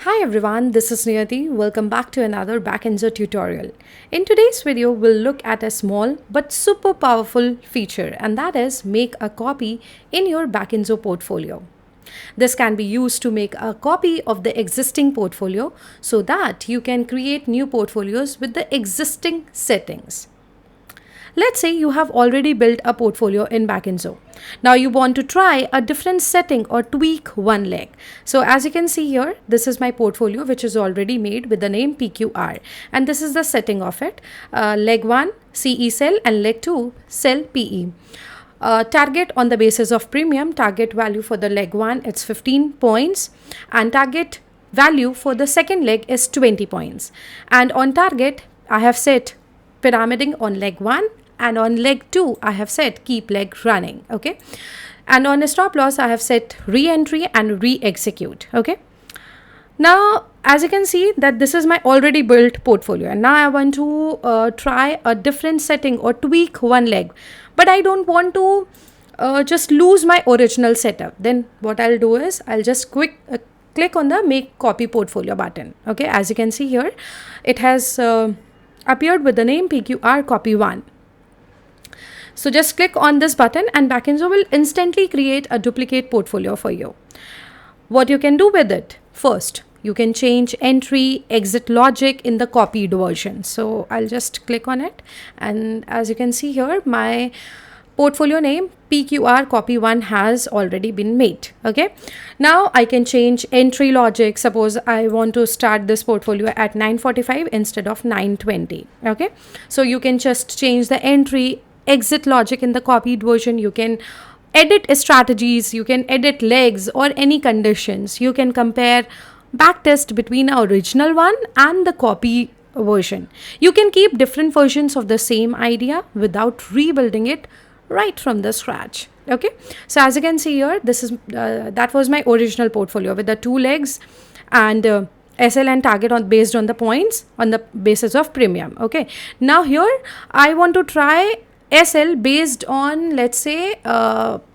Hi everyone, this is Niyati. Welcome back to another Backinzo tutorial. In today's video, we'll look at a small but super powerful feature, and that is make a copy in your Backinzo portfolio. This can be used to make a copy of the existing portfolio so that you can create new portfolios with the existing settings. Let's say you have already built a portfolio in Backinzo. Now you want to try a different setting or tweak one leg. So as you can see here, this is my portfolio which is already made with the name PQR. And this is the setting of it. Leg 1, CE cell, and leg 2, cell PE. Target on the basis of premium, target value for the leg 1, it's 15 points. And target value for the second leg is 20 points. And on target, I have set pyramiding on leg 1. And on leg 2, I have set keep leg running, okay? And on a stop loss, I have set re-entry and re-execute, okay? Now, as you can see that this is my already built portfolio. And now I want to try a different setting or tweak one leg. But I don't want to just lose my original setup. Then what I'll do is I'll just click on the make copy portfolio button, okay? As you can see here, it has appeared with the name PQR copy 1. So just click on this button and Backinzo will instantly create a duplicate portfolio for you. What you can do with it? First, you can change entry, exit logic in the copied version. So I'll just click on it. And as you can see here, my portfolio name PQR copy 1 has already been made. Okay. Now I can change entry logic. Suppose I want to start this portfolio at 9:45 instead of 9:20. Okay. So you can just change the entry, exit logic in the copied version. You can edit strategies, you can edit legs or any conditions. You can compare backtest between our original one and the copy version. You can keep different versions of the same idea without rebuilding it right from the scratch. Okay, so as you can see here, this is that was my original portfolio with the 2 legs and SL and target based on the points on the basis of premium. Okay, now here I want to try SL based on, let's say,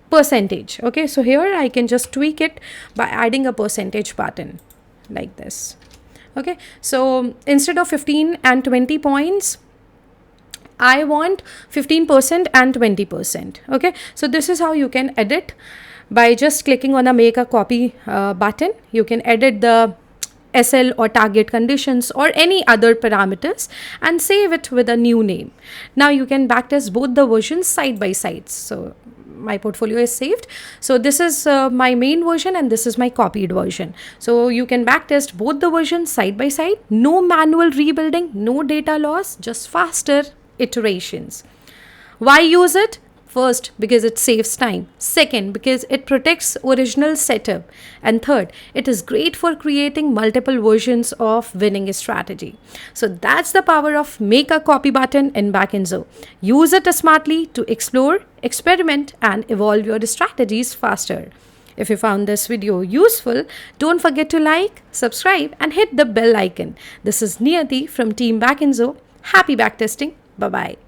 percentage. Okay, so here I can just tweak it by adding a percentage button like this. Okay, so instead of 15 and 20 points, I want 15% and 20%. Okay, so this is how you can edit by just clicking on the make a copy button. You can edit the SL or target conditions or any other parameters and save it with a new name. Now you can backtest both the versions side by side. So my portfolio is saved. So this is my main version and this is my copied version. So you can backtest both the versions side by side. No manual rebuilding, no data loss, just faster iterations. Why use it? First, because it saves time. Second, because it protects original setup. And third, it is great for creating multiple versions of winning a strategy. So that's the power of make a copy button in Backinzo. Use it smartly to explore, experiment, and evolve your strategies faster. If you found this video useful, don't forget to like, subscribe, and hit the bell icon. This is Niyati from Team Backinzo. Happy backtesting. Bye-bye.